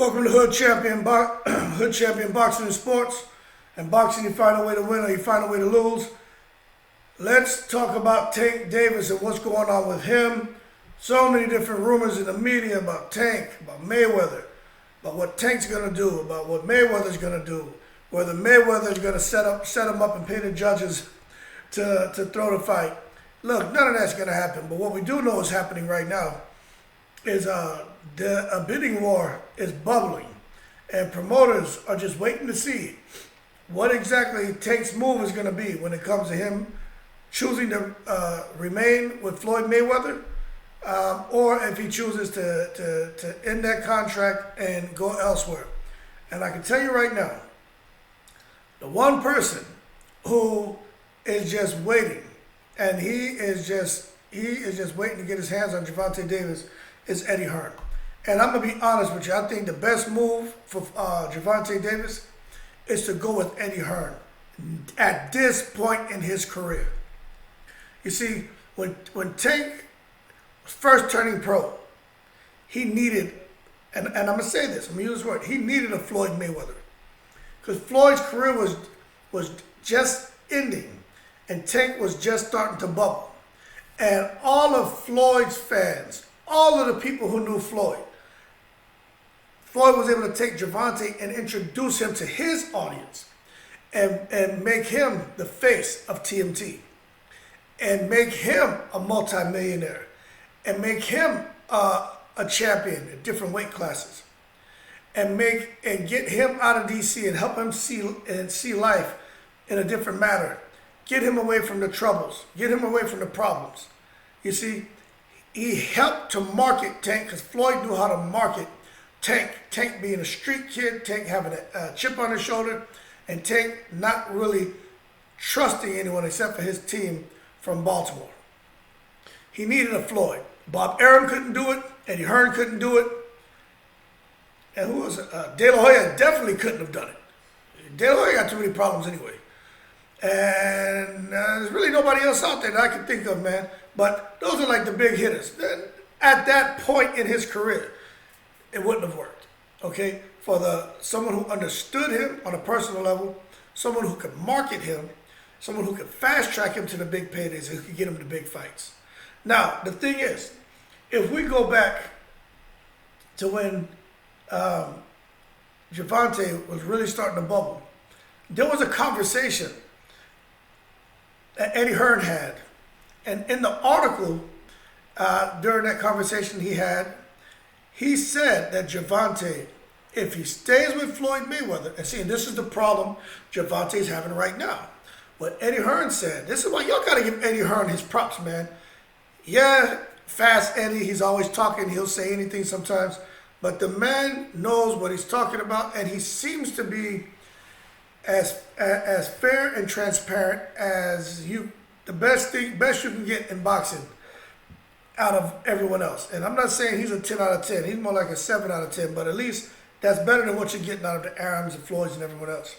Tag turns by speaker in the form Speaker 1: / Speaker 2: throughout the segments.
Speaker 1: Welcome to Hood Champion Boxing and Sports. And boxing, you find a way to win or you find a way to lose. Let's talk about Tank Davis and what's going on with him. So many different rumors in the media about Tank, about Mayweather, about what Tank's going to do, about what Mayweather's going to do, whether Mayweather's going to set him up and pay the judges to throw the fight. Look, none of that's going to happen. But what we do know is happening right now is a bidding war is bubbling, and promoters are just waiting to see what exactly Tank's move is going to be when it comes to him choosing to remain with Floyd Mayweather, or if he chooses to end that contract and go elsewhere. And I can tell you right now, the one person who is just waiting, and he is just waiting to get his hands on Gervontae Davis, is Eddie Hearn. And I'm going to be honest with you. I think the best move for Gervontae Davis is to go with Eddie Hearn at this point in his career. You see, when Tank was first turning pro, he needed, and I'm going to say this, I'm going to use this word, he needed a Floyd Mayweather. Because Floyd's career was just ending, and Tank was just starting to bubble. And all of Floyd's fans, all of the people who knew Floyd was able to take Gervontae and introduce him to his audience and make him the face of TMT and make him a multimillionaire and make him a champion in different weight classes and get him out of DC and help him see life in a different manner. Get him away from the troubles. Get him away from the problems. You see, he helped to market Tank because Floyd knew how to market Tank. Tank being a street kid, Tank having a chip on his shoulder, and Tank not really trusting anyone except for his team from Baltimore. He needed a Floyd. Bob Arum couldn't do it. Eddie Hearn couldn't do it. And who was it? De La Hoya definitely couldn't have done it. De La Hoya got too many problems anyway. And there's really nobody else out there that I can think of, man. But those are like the big hitters. At that point in his career, it wouldn't have worked, okay? For someone who understood him on a personal level, someone who could market him, someone who could fast track him to the big paydays and who could get him to big fights. Now, the thing is, if we go back to when Gervontae was really starting to bubble, there was a conversation that Eddie Hearn had. And in the article, during that conversation he said that Gervontae, if he stays with Floyd Mayweather, and see, and this is the problem Gervontae's having right now. What Eddie Hearn said, this is why y'all got to give Eddie Hearn his props, man. Yeah, Fast Eddie, he's always talking, he'll say anything sometimes, but the man knows what he's talking about, and he seems to be as fair and transparent as the best you can get in boxing out of everyone else. And I'm not saying he's a 10 out of 10. He's more like a 7 out of 10, but at least that's better than what you're getting out of the Arums and Floyds and everyone else.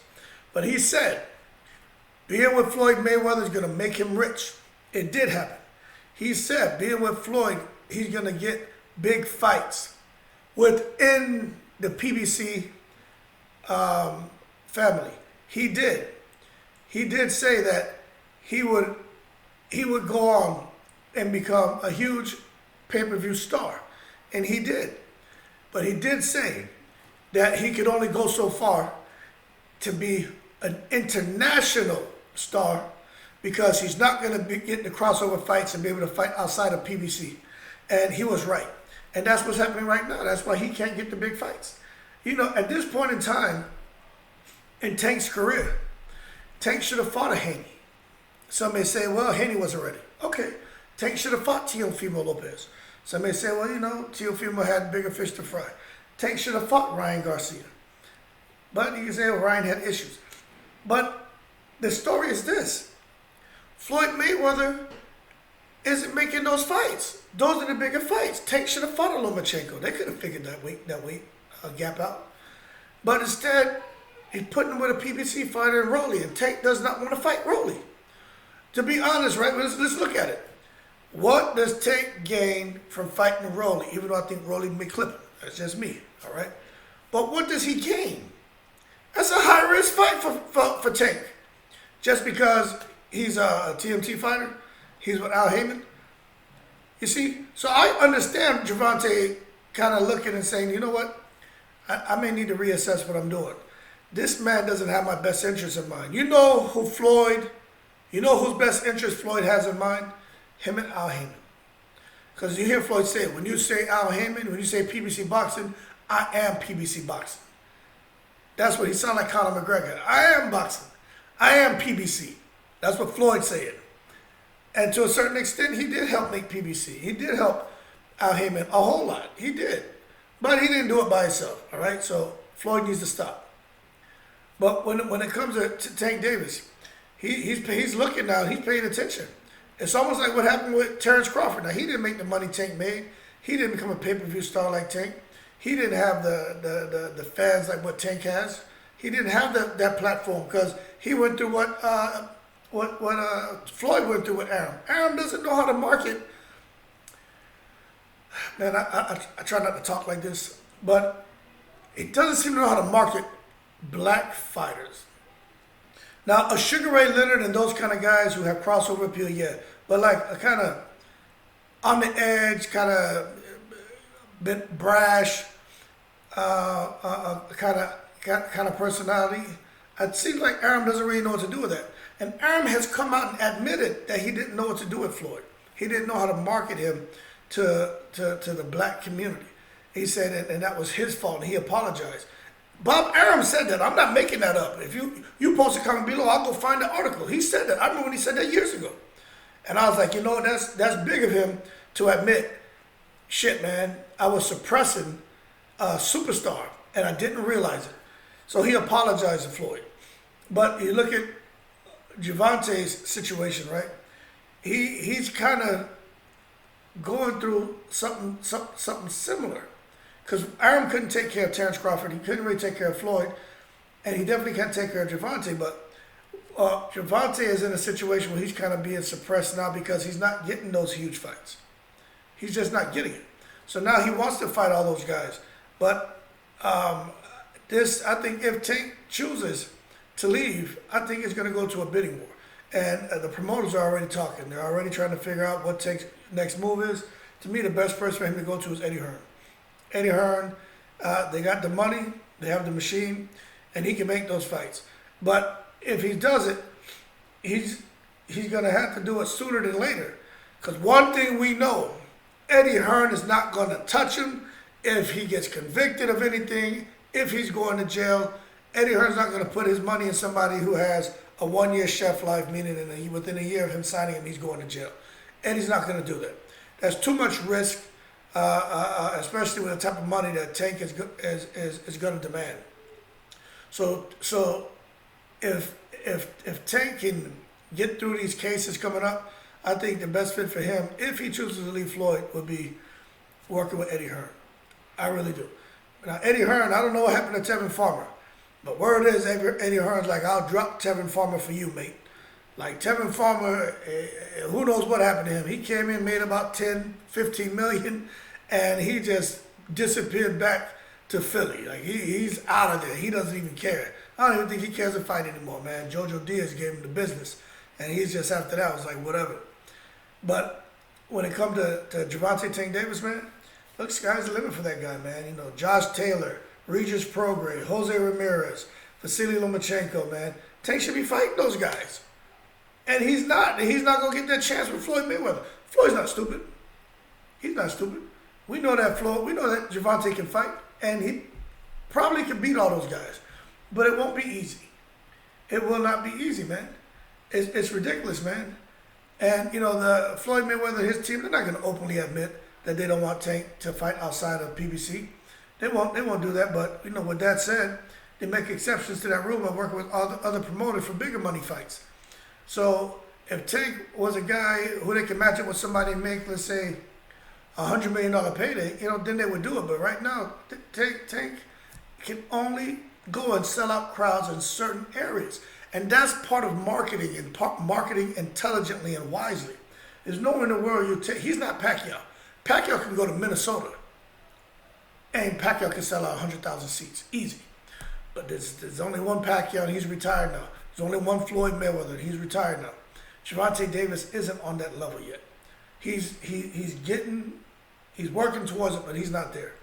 Speaker 1: But he said, being with Floyd Mayweather is going to make him rich. It did happen. He said, being with Floyd, he's going to get big fights within the PBC family. He did. He did say that he would go on and become a huge pay-per-view star. And he did. But he did say that he could only go so far to be an international star because he's not going to be getting the crossover fights and be able to fight outside of PBC. And he was right. And that's what's happening right now. That's why he can't get the big fights. You know, at this point in time in Tank's career, Tank should have fought a Haney. Some may say, well, Haney wasn't ready. Okay. Tank should have fought Teofimo Lopez. Some may say, well, you know, Teofimo had bigger fish to fry. Tank should have fought Ryan Garcia. But you can say, well, Ryan had issues. But the story is this. Floyd Mayweather isn't making those fights. Those are the bigger fights. Tank should have fought a Lomachenko. They could have figured that weight gap out. But instead, he's putting him with a PBC fighter in Rolly, and Tank does not want to fight Rolly. To be honest, right, let's look at it. What does Tank gain from fighting Rolly, even though I think Rolly may clip him? That's just me, all right? But what does he gain? That's a high-risk fight for Tank. Just because he's a TMT fighter, he's with Al Heyman. You see? So I understand Gervontae kind of looking and saying, you know what? I may need to reassess what I'm doing. This man doesn't have my best interest in mind. You know whose best interest Floyd has in mind? Him and Al Heyman. Because you hear Floyd say it. When you say Al Heyman, when you say PBC boxing, I am PBC boxing. That's what he sounds like Conor McGregor. I am boxing. I am PBC. That's what Floyd said. And to a certain extent, he did help make PBC. He did help Al Heyman a whole lot. He did. But he didn't do it by himself, all right? So Floyd needs to stop. But when it comes to Tank Davis, he's looking now. He's paying attention. It's almost like what happened with Terrence Crawford. Now, he didn't make the money Tank made. He didn't become a pay-per-view star like Tank. He didn't have the fans like what Tank has. He didn't have that platform because he went through what Floyd went through with Arum. Arum doesn't know how to market. Man, I try not to talk like this, but it doesn't seem to know how to market black fighters. Now, a Sugar Ray Leonard and those kind of guys who have crossover appeal, yeah, but like a kind of on the edge, kind of bit brash, kind of personality. It seems like Arum doesn't really know what to do with that. And Arum has come out and admitted that he didn't know what to do with Floyd. He didn't know how to market him to the black community. He said, and that was his fault, and he apologized. Bob Arum said that. I'm not making that up. If you post a comment below, I'll go find the article. He said that. I remember when he said that years ago. And I was like, you know, that's big of him to admit, shit, man, I was suppressing a superstar, and I didn't realize it. So he apologized to Floyd. But you look at Gervontae's situation, right? He's kind of going through something similar. Because Arum couldn't take care of Terrence Crawford. He couldn't really take care of Floyd. And he definitely can't take care of Gervontae. But Gervontae is in a situation where he's kind of being suppressed now because he's not getting those huge fights. He's just not getting it. So now he wants to fight all those guys. But I think if Tank chooses to leave, I think it's going to go to a bidding war. And the promoters are already talking. They're already trying to figure out what Tank's next move is. To me, the best person for him to go to is Eddie Hearn. Eddie Hearn, they got the money, they have the machine, and he can make those fights. But if he does it, he's going to have to do it sooner than later. Because one thing we know, Eddie Hearn is not going to touch him if he gets convicted of anything, if he's going to jail. Eddie Hearn's not going to put his money in somebody who has a one-year chef life, meaning within a year of him signing him, he's going to jail. Eddie's not going to do that. That's too much risk. Especially with the type of money that Tank is going to demand. So if Tank can get through these cases coming up, I think the best fit for him, if he chooses to leave Floyd, would be working with Eddie Hearn. I really do. Now Eddie Hearn, I don't know what happened to Tevin Farmer, but word is Eddie Hearn's like, I'll drop Tevin Farmer for you, mate. Like Tevin Farmer, who knows what happened to him? He came in, made about 10, 15 million, and he just disappeared back to Philly. Like he's out of there. He doesn't even care. I don't even think he cares to fight anymore, man. Jojo Diaz gave him the business, and he's just after that was like whatever. But when it comes to Gervontae Tank Davis, man, look, sky's the limit for that guy, man. You know, Josh Taylor, Regis Prograis, Jose Ramirez, Vasily Lomachenko, man. Tank should be fighting those guys. And he's not. He's not going to get that chance with Floyd Mayweather. Floyd's not stupid. He's not stupid. We know that Gervontae can fight, and he probably can beat all those guys. But it won't be easy. It will not be easy, man. It's ridiculous, man. And, you know, the Floyd Mayweather and his team, they're not going to openly admit that they don't want Tank to fight outside of PBC. They won't do that. But, you know, with that said, they make exceptions to that rule by working with other promoters for bigger money fights. So if Tank was a guy who they can match up with somebody and make, let's say, $100 million payday, you know, then they would do it. But right now, Tank can only go and sell out crowds in certain areas. And that's part of marketing, and marketing intelligently and wisely. There's nowhere in the world he's not Pacquiao. Pacquiao can go to Minnesota And Pacquiao can sell out 100,000 seats, easy. But there's only one Pacquiao, and he's retired now. There's only one Floyd Mayweather, and he's retired now. Gervontae Davis isn't on that level yet. He's working towards it, but he's not there.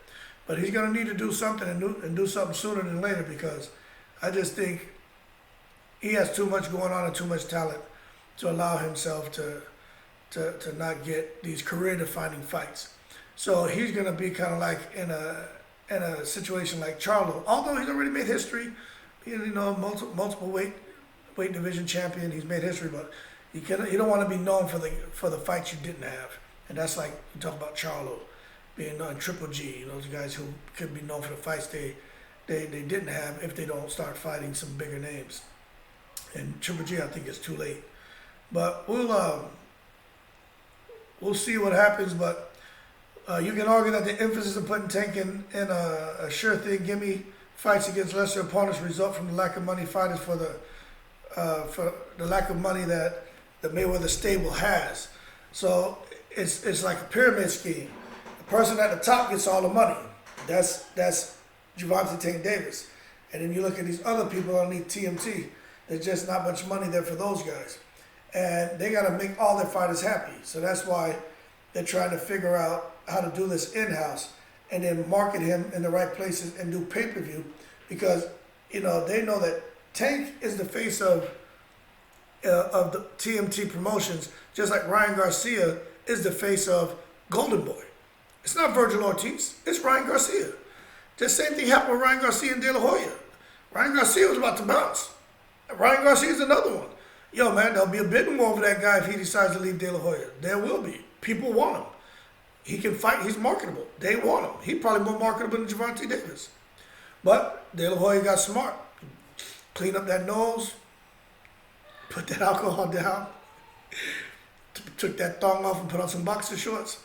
Speaker 1: But he's gonna need to do something and do something sooner than later, because I just think he has too much going on and too much talent to allow himself to not get these career-defining fights. So he's gonna be kind of like in a situation like Charlo, although he's already made history, being multiple weight division champion. He's made history, but you don't want to be known for the fights you didn't have, and that's like you talk about Charlo being on Triple G. Those guys who could be known for the fights they didn't have if they don't start fighting some bigger names. And Triple G, I think, is too late. But we'll see what happens. But you can argue that the emphasis of putting Tank in a sure thing gimme fights against lesser opponents result from the lack of money fighters for the lack of money that the Mayweather stable has. So it's like a pyramid scheme. The person at the top gets all the money. That's Gervontae Tank Davis. And then you look at these other people underneath TMT. There's just not much money there for those guys. And they got to make all their fighters happy. So that's why they're trying to figure out how to do this in-house and then market him in the right places and do pay-per-view, because they know that Tank is the face of the TMT promotions, just like Ryan Garcia is the face of Golden Boy. It's not Virgil Ortiz, it's Ryan Garcia. The same thing happened with Ryan Garcia and De La Hoya. Ryan Garcia was about to bounce. Ryan Garcia is another one. Yo, man, there'll be a bidding war over that guy if he decides to leave De La Hoya. There will be. People want him. He can fight. He's marketable. They want him. He's probably more marketable than Gervontae Davis. But De La Hoya got smart. Clean up that nose. Put that alcohol down. Took that thong off and put on some boxer shorts.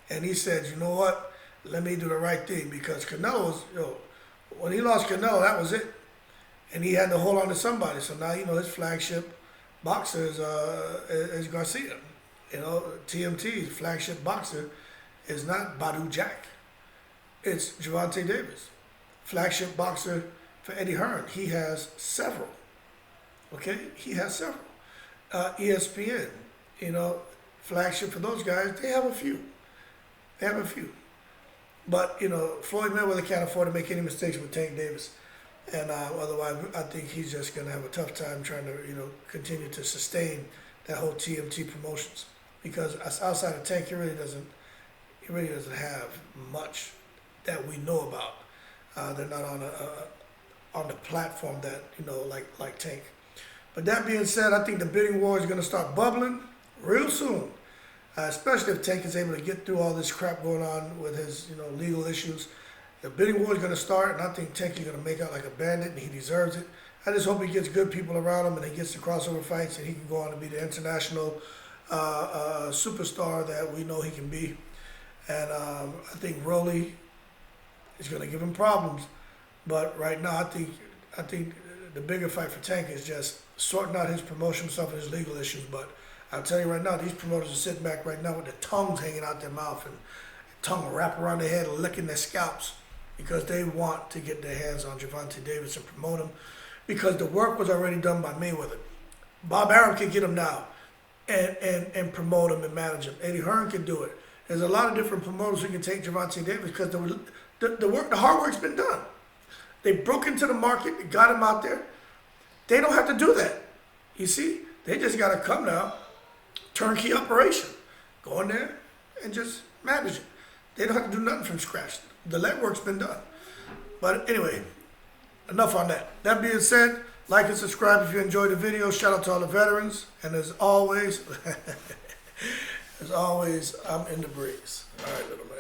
Speaker 1: And he said, you know what? Let me do the right thing. Because Canelo was, when he lost Canelo, that was it. And he had to hold on to somebody. So now, his flagship boxer is Garcia. TMT's flagship boxer is not Badu Jack. It's Gervontae Davis. Flagship boxer for Eddie Hearn. He has several. Okay? He has several. ESPN, flagship for those guys, they have a few. But, Floyd Mayweather can't afford to make any mistakes with Tank Davis. And otherwise, I think he's just going to have a tough time trying to, continue to sustain that whole TMT promotions. Because outside of Tank, he really doesn't have much that we know about. They're not on the platform that, like Tank. But that being said, I think the bidding war is going to start bubbling real soon. Especially if Tank is able to get through all this crap going on with his, legal issues. The bidding war is going to start, and I think Tank is going to make out like a bandit, and he deserves it. I just hope he gets good people around him, and he gets the crossover fights, and he can go on to be the international superstar that we know he can be. And I think Rolly is going to give him problems. But right now, I think the bigger fight for Tank is just sorting out his promotion stuff and his legal issues. But I'll tell you right now, these promoters are sitting back right now with their tongues hanging out their mouth and tongue wrapped around their head and licking their scalps, because they want to get their hands on Gervontae Davis and promote him, because the work was already done by Mayweather. Bob Arum can get him now and promote him and manage him. Eddie Hearn can do it. There's a lot of different promoters who can take Gervontae Davis, because the hard work's been done. They broke into the market, they got him out there. They don't have to do that. You see, they just got to come now, turnkey operation. Go in there and just manage it. They don't have to do nothing from scratch. The legwork's been done. But anyway, enough on that. That being said, like and subscribe if you enjoyed the video. Shout out to all the veterans. And as always, I'm in the breeze. All right, little man.